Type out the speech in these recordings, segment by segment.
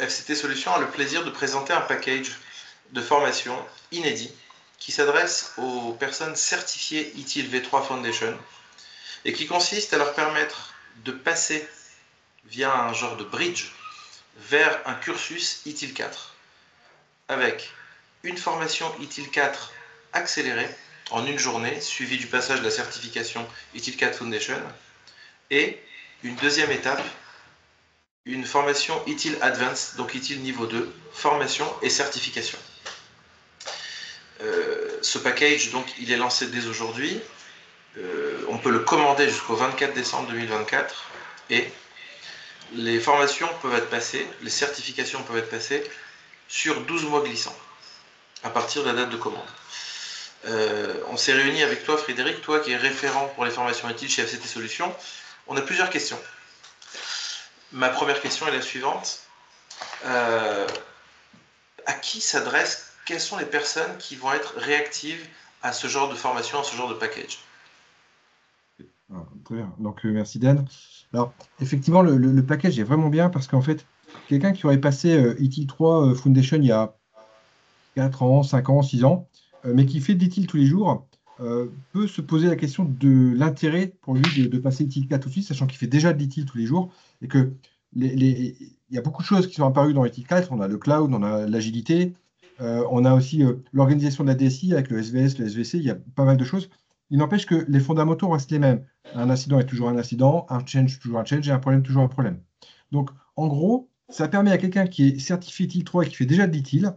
FCT Solutions a le plaisir de présenter un package de formation inédit qui s'adresse aux personnes certifiées ITIL V3 Foundation et qui consiste à leur permettre de passer via un genre de bridge vers un cursus ITIL 4 avec une formation ITIL 4 accélérée en une journée suivie du passage de la certification ITIL 4 Foundation et une deuxième étape, une formation ITIL Advanced, donc ITIL niveau 2, formation et certification. Ce package, donc, il est lancé dès aujourd'hui. On peut le commander jusqu'au 24 décembre 2024 et les formations peuvent être passées, les certifications peuvent être passées sur 12 mois glissants à partir de la date de commande. On s'est réunis avec toi, Frédéric, toi qui es référent pour les formations ITIL chez FCT Solutions. On a plusieurs questions. Ma première question est la suivante. À qui s'adresse, quelles sont les personnes qui vont être réactives à ce genre de formation, à ce genre de package? Très bien. Donc, merci Dan. Alors, effectivement, le package est vraiment bien parce qu'en fait, quelqu'un qui aurait passé ITIL 3 Foundation il y a 4 ans, 5 ans, 6 ans, mais qui fait de l'ITIL tous les jours, peut se poser la question de l'intérêt pour lui de passer ITIL 4 aussi, sachant qu'il fait déjà de l'ITIL tous les jours et que il y a beaucoup de choses qui sont apparues dans ITIL 4. On a le cloud, on a l'agilité, on a aussi l'organisation de la DSI avec le SVS, le SVC, il y a pas mal de choses. Il n'empêche que les fondamentaux restent les mêmes. Un incident est toujours un incident, un change toujours un change et un problème toujours un problème. Donc, en gros, ça permet à quelqu'un qui est certifié ITIL 3 et qui fait déjà de l'ITIL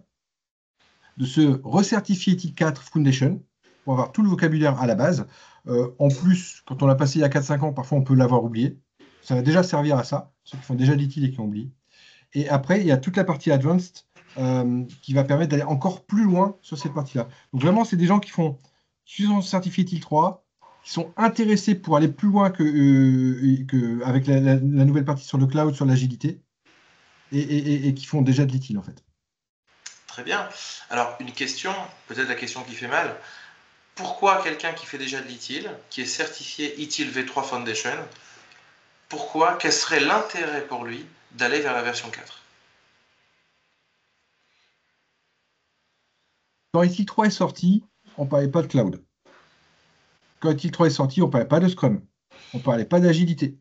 de se recertifier TIC 4 Foundation pour avoir tout le vocabulaire à la base. En plus, quand on l'a passé il y a 4-5 ans, parfois on peut l'avoir oublié. Ça va déjà servir à ça, ceux qui font déjà l'ITIL et qui ont oublié. Et après, il y a toute la partie advanced qui va permettre d'aller encore plus loin sur cette partie-là. Donc vraiment, c'est des gens qui sont certifiés TIL 3, qui sont intéressés pour aller plus loin avec la nouvelle partie sur le cloud, sur l'agilité, et qui font déjà de l'ITIL en fait. Très bien. Alors, une question, peut-être la question qui fait mal. Pourquoi quelqu'un qui fait déjà de l'ITIL, qui est certifié ITIL V3 Foundation, pourquoi, quel serait l'intérêt pour lui d'aller vers la version 4? Quand ITIL 3 est sorti, on ne parlait pas de cloud. Quand ITIL 3 est sorti, on ne parlait pas de Scrum. On ne parlait pas d'agilité.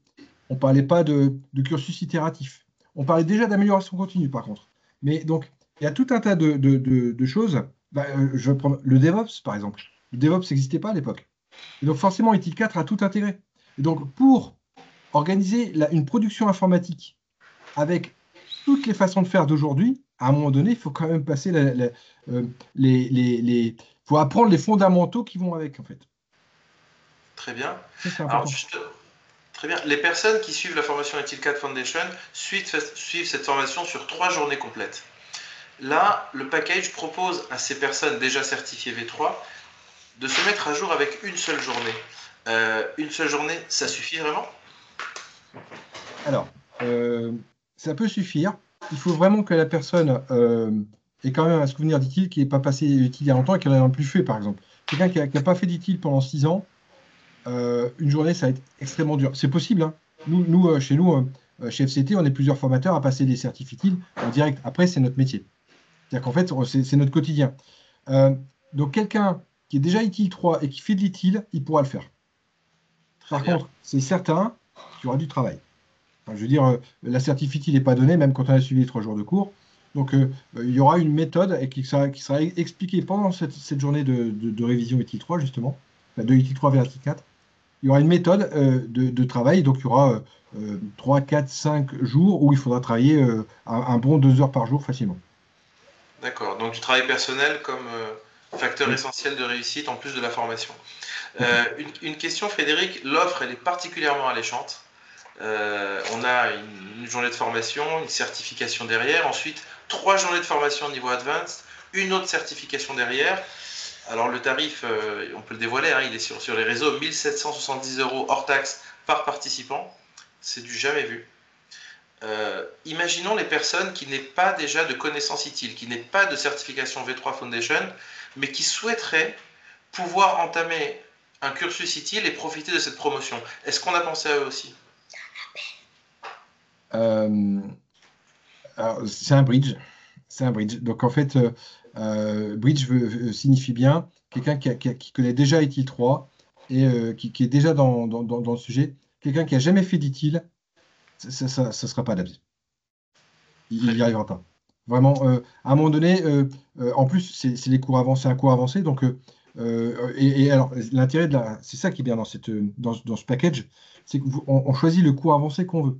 On ne parlait pas de cursus itératif. On parlait déjà d'amélioration continue, par contre. Mais donc, il y a tout un tas de choses. Je vais prendre le DevOps, par exemple. Le DevOps n'existait pas à l'époque. Et donc, forcément, ITIL 4 a tout intégré. Et donc, pour organiser une production informatique avec toutes les façons de faire d'aujourd'hui, à un moment donné, il faut quand même passer faut apprendre les fondamentaux qui vont avec, en fait. Très bien. Ça, c'est Alors, important. juste, très bien. Les personnes qui suivent la formation ITIL 4 Foundation suivent cette formation sur 3 journées complètes. Là, le package propose à ces personnes déjà certifiées V3 de se mettre à jour avec une seule journée. Une seule journée, ça suffit vraiment? Alors, ça peut suffire. Il faut vraiment que la personne ait quand même un souvenir d'ITIL qui n'est pas passé ITIL il y a longtemps et qu'elle n'en a plus fait, par exemple. Quelqu'un qui n'a pas fait d'ITIL pendant 6 ans, une journée, ça va être extrêmement dur. C'est possible, hein. Chez nous, chez FCT, on est plusieurs formateurs à passer des certifs ITIL en direct. Après, c'est notre métier. C'est-à-dire qu'en fait, c'est notre quotidien. Euh, donc, quelqu'un qui est déjà ITIL 3 et qui fait de l'ITIL, il pourra le faire. Très Par bien. contre, c'est certain qu'il y aura du travail. Enfin, je veux dire, la certificat n'est pas donnée, même quand on a suivi les 3 jours de cours. Donc, il y aura une méthode et qui sera expliquée pendant cette journée de révision ITIL 3, justement, enfin, de ITIL 3 vers ITIL 4. Il y aura une méthode de travail. Donc, il y aura 3, 4, 5 jours où il faudra travailler un bon 2 heures par jour facilement. D'accord. Donc du travail personnel comme facteur Oui, essentiel de réussite en plus de la formation. complètement. Une question, Frédéric. L'offre, elle est particulièrement alléchante. On a une journée de formation, une certification derrière, ensuite 3 journées de formation au niveau advanced, une autre certification derrière. Alors le tarif, on peut le dévoiler, hein, il est sur les réseaux, 1770 € hors taxe par participant. C'est du jamais vu. Imaginons les personnes qui n'aient pas déjà de connaissances utiles, qui n'aient pas de certification V3 Foundation, mais qui souhaiteraient pouvoir entamer un cursus utile et profiter de cette promotion. Est-ce qu'on a pensé à eux aussi? Euh, Alors, c'est un bridge. C'est un bridge. Donc, en fait, bridge signifie bien quelqu'un qui connaît déjà ITIL 3 et qui est déjà dans le sujet. Quelqu'un qui a jamais fait d'ITIL, ça sera pas adapté. Il Très n'y bien. arrivera pas. Vraiment, à un moment donné, en plus, c'est les cours avancés, un cours avancé. Donc, et alors, l'intérêt c'est ça qui est bien dans ce package, c'est qu'on choisit le cours avancé qu'on veut.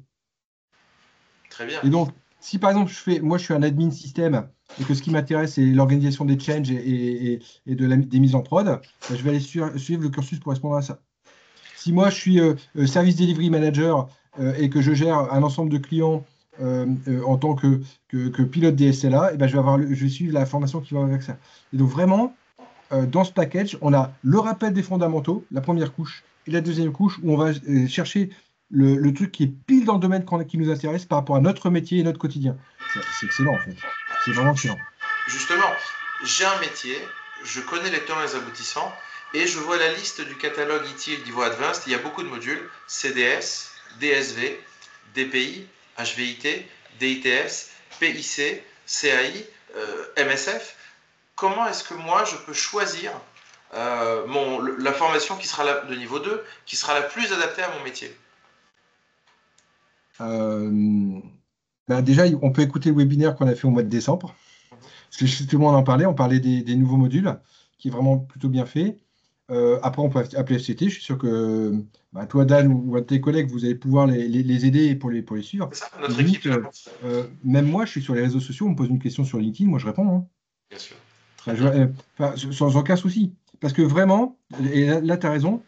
Très bien. Et donc, si par exemple, moi, je suis un admin système et que ce qui m'intéresse, c'est l'organisation des changes et des mises en prod, ben, je vais aller suivre le cursus correspondant à ça. Si moi, je suis service delivery manager et que je gère un ensemble de clients en tant que pilote DSLA, et ben, je vais suivre la formation qui va avec ça. Et donc, vraiment, dans ce package, on a le rappel des fondamentaux, la première couche, et la deuxième couche où on va chercher le truc qui est pile dans le domaine qui nous intéresse par rapport à notre métier et notre quotidien. C'est excellent, en fait. C'est vraiment excellent. Justement, j'ai un métier, je connais les tenants et les aboutissants, et je vois la liste du catalogue ITIL niveau Advanced. Il y a beaucoup de modules, CDS, DSV, DPI, HVIT, DITS, PIC, CAI, MSF. Comment est-ce que moi je peux choisir la formation qui sera de niveau 2, qui sera la plus adaptée à mon métier? Euh, ben déjà, on peut écouter le webinaire qu'on a fait au mois de décembre. Parce que justement, on parlait des nouveaux modules, qui est vraiment plutôt bien fait. Après, on peut appeler FCT. Je suis sûr que bah, toi, Dan, ou un de tes collègues, vous allez pouvoir les aider pour les suivre. C'est ça, Et notre équipe limite, est là. même moi, je suis sur les réseaux sociaux, on me pose une question sur LinkedIn, moi je réponds, hein. Bien sûr. Très Enfin, bien. enfin, sans aucun souci. Parce que vraiment, et là tu as raison,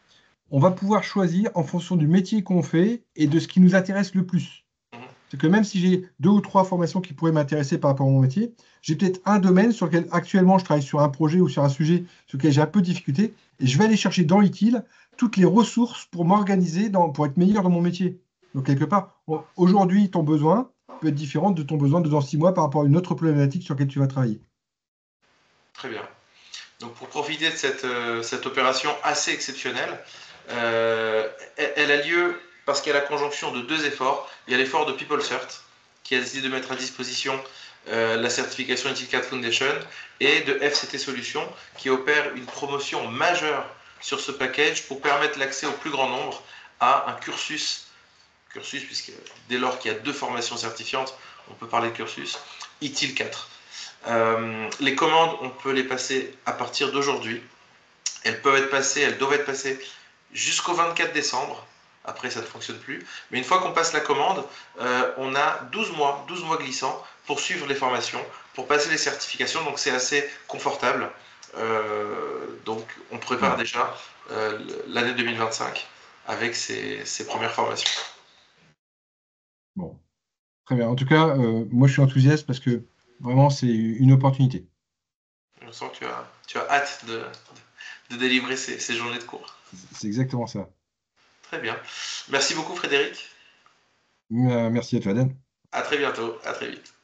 on va pouvoir choisir en fonction du métier qu'on fait et de ce qui nous intéresse le plus. Mhm. C'est que même si j'ai deux ou trois formations qui pourraient m'intéresser par rapport à mon métier, j'ai peut-être un domaine sur lequel actuellement je travaille sur un projet ou sur un sujet sur lequel j'ai un peu de difficulté, et je vais aller chercher dans l'ITIL toutes les ressources pour m'organiser, pour être meilleur dans mon métier. Donc quelque part, aujourd'hui, ton besoin peut être différent de ton besoin de dans 6 mois par rapport à une autre problématique sur laquelle tu vas travailler. Très bien. Donc pour profiter de cette opération assez exceptionnelle, elle a lieu parce qu'il y a la conjonction de deux efforts. Il y a l'effort de PeopleCert, qui a décidé de mettre à disposition la certification ITIL 4 Foundation, et de FCT Solutions, qui opère une promotion majeure sur ce package pour permettre l'accès au plus grand nombre à un cursus, puisque dès lors qu'il y a deux formations certifiantes, on peut parler de cursus, ITIL 4. Les commandes, on peut les passer à partir d'aujourd'hui. Elles doivent être passées jusqu'au 24 décembre. Après, ça ne fonctionne plus. Mais une fois qu'on passe la commande, on a 12 mois glissants pour suivre les formations, pour passer les certifications. Donc, c'est assez confortable. Donc, on prépare Bon, déjà l'année 2025 avec ces premières formations. bon, très bien. En tout cas, moi je suis enthousiaste parce que vraiment c'est une opportunité. Je sens que tu as hâte de délivrer ces journées de cours. C'est exactement ça. Très bien. Merci beaucoup, Frédéric. Merci à toi, Dan. À très bientôt. À très vite.